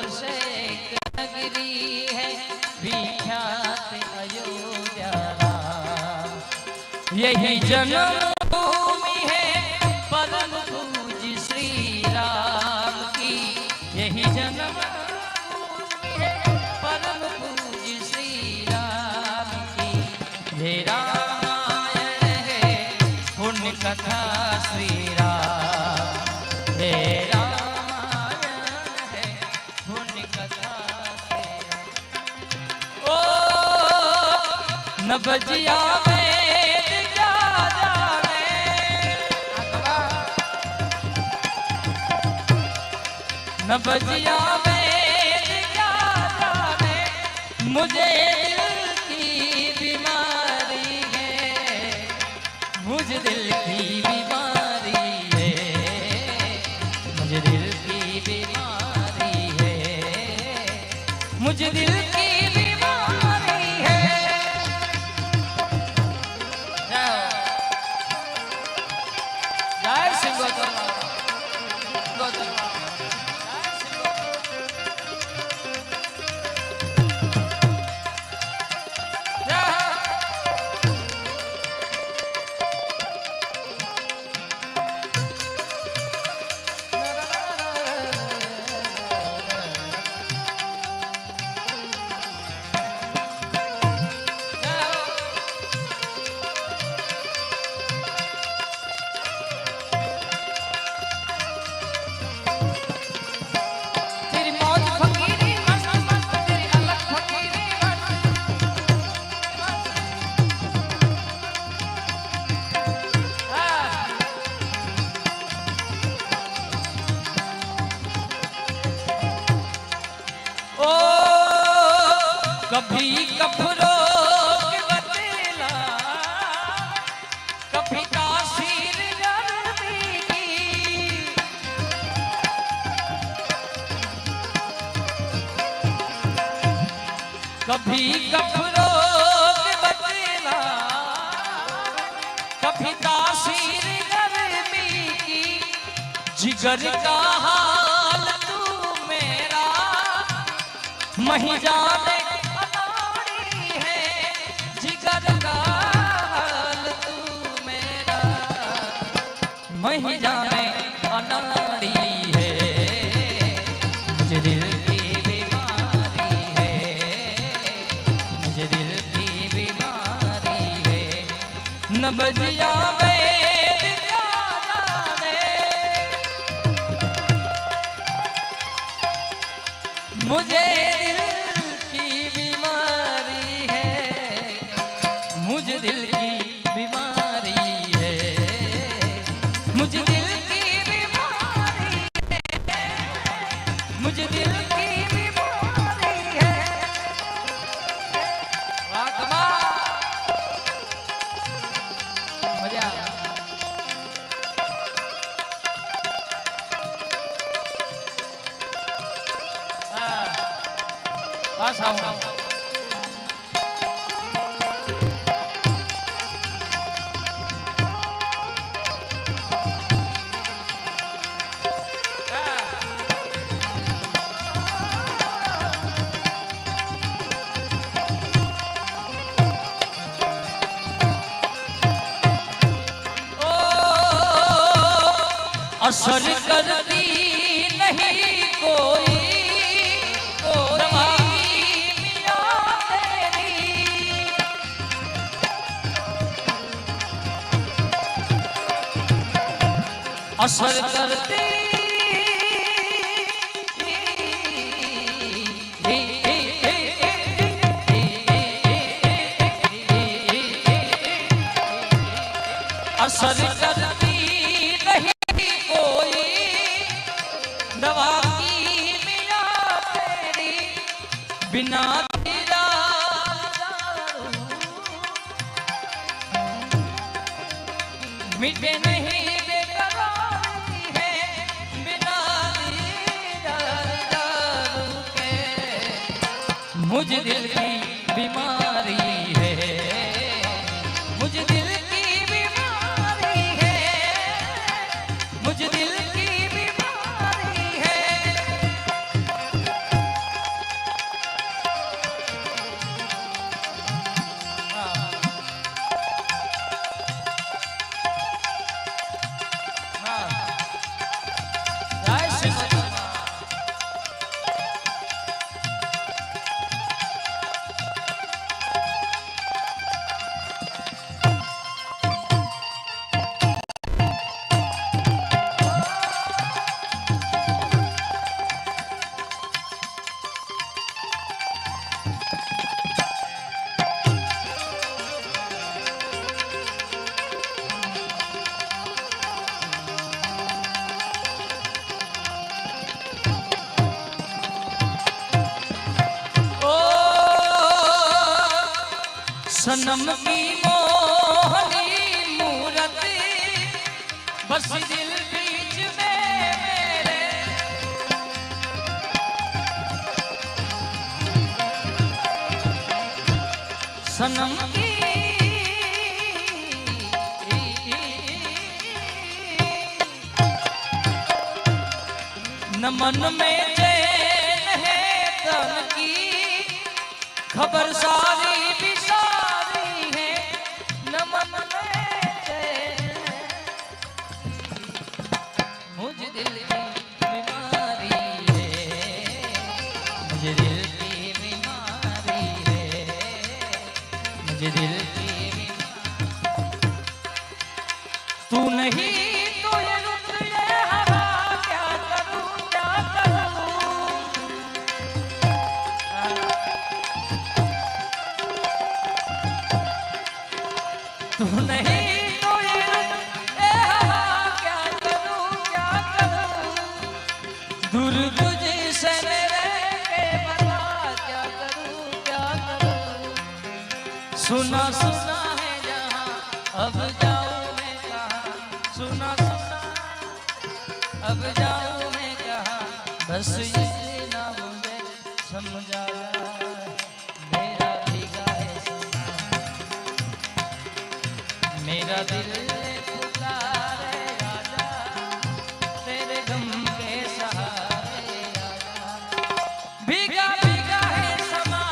वर्षे नगरी है विख्यात अयोध्या। यही जन्मभूमि है परम पूज्य श्री राम की। यही जन्मभूमि है परम पूज्य श्री राम की। ये रामायण है पुण्य कथा श्री राम। हे रामायण है पुण्य कथा श्री राम। ओ न बजिया वेद क्या जाने, न बजिया वेद क्या जाने, मुझे दिल की बीमारी है, मुझे दिल की बीमारी है, मुझे दिल की बीमारी है, मुझे दिल की बीमारी है। जय श्री गौतम गौतम। कभी कफरो के बतेला, कभी काशीर गर्दी की, कभी कफरो के बतेला, कभी काशीर गर्दी की। जिगर का हाल तू मेरा मही जाने महिजा में अनाड़ी है, मुझे दिल की बीमारी है, मुझे दिल की बीमारी है। न बजिया वेद क्या जाने, मुझे दिल की बीमारी है, मुझे दिल की बीमारी है, मुझे दिल की बीमारी है, मुझे दिल की बीमारी है। वाह कमाल, मजा आया। पास आओ। असर करती नहीं कोई मिया तेरी, असर करती असर करती नहीं कोई दवा की मिया तेरी। बिना तेरा मिटे नहीं बेकरारी है, बिना दारू के मुझे दिल की बीमारी है, मुझे दिल की बीमारी है, मुझे दिल की बीमारी है। सनम की मोहनी मूरत बस दिल बीच में मेरे सनम की न मन में चैन है तन की खबर सारी भी सारी है न मन में चैन मुझ दिल की बीमारी है मुझे दिल की बीमारी है मुझे दिल की बीमारी तू नहीं तो ये रुत ये हवा क्या करूं तू नहीं तो ये ए हवा क्या करूं दूर तुझसे मेरे के बता क्या करूं सुना सुना है जहां अब जाऊं मैं कहां सुना सुना अब जाऊं मैं कहां बस ये ना मुझे समझा मेरा भीगा है समा मेरा दिल पुकारे आजा तेरे गम के सहारे आजा भीगा भीगा है समा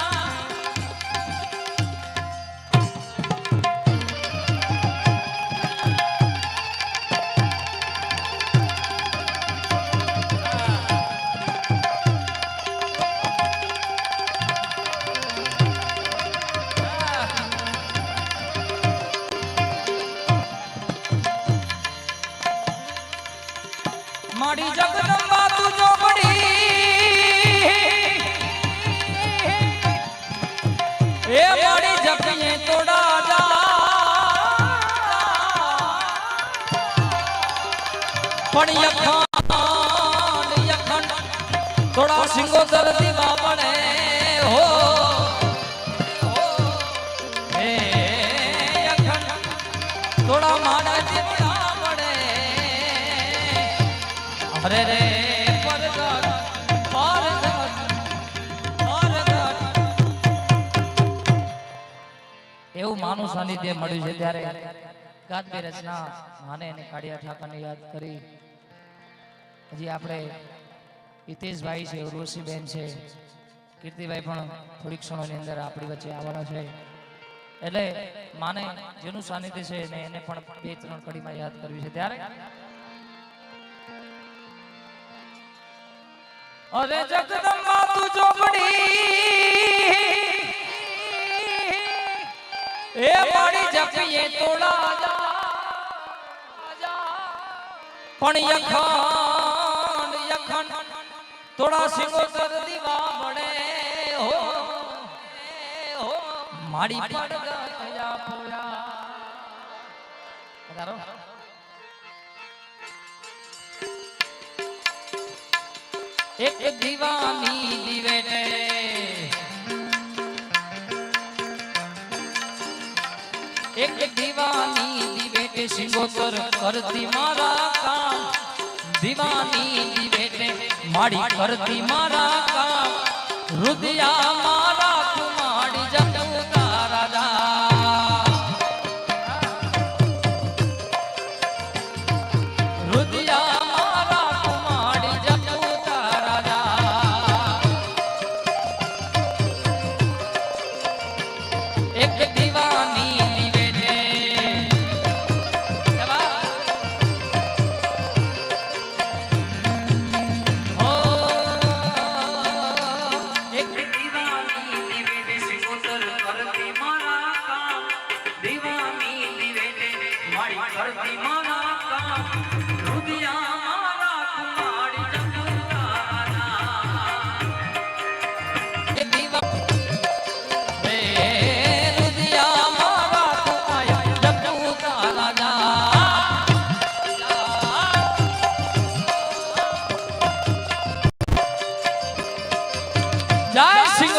माड़ी जगदम्बा तू जो बड़ी ए माड़ी जपिए तोड़ा जा पण यखान यखन तोड़ा सिंगो दर दीवा बने हो ए यखन तोड़ा माड़ा जीता अरे रे એવું માનું સાનિધ્ય મળ્યું છે ત્યારે ગાદની રચના માને અને કાળિયા ઠાકરને યાદ કરી હજી આપણે હિતેશભાઈ છે ઉર્વશીબેન છે કીર્તિભાઈ પણ થોડી ક્ષણોની અંદર આપણી વચ્ચે આવવાના છે એટલે માને જેનું સાનિધ્ય છે ને એને પણ 2-3 કડીમાં યાદ કરવી છે ત્યારે अरे जगदम्बा तू जो बड़ी ए बड़ी जपिए तोड़ा जा पण यखान यखन तोड़ा सिंगो कर दीवा बड़े हो माड़ी पड़ गया पोया बतारो एक दीवानी दीवेटे एक दीवानी दीवेटे सिंगोतर करती मारा काम दीवानी दीवेटे माड़ी करती मारा काम रुदिया मारा कुमारी जगू तारा जा रुदिया जय सिंह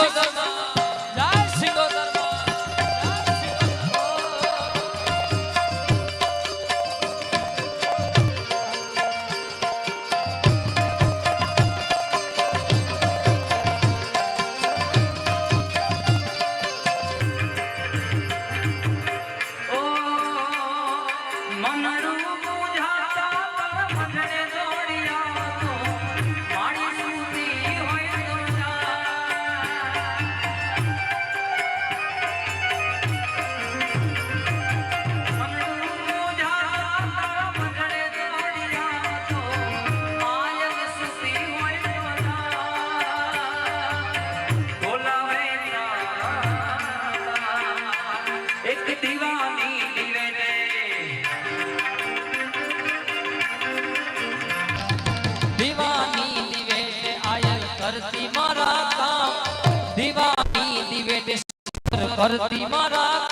કરતી મારા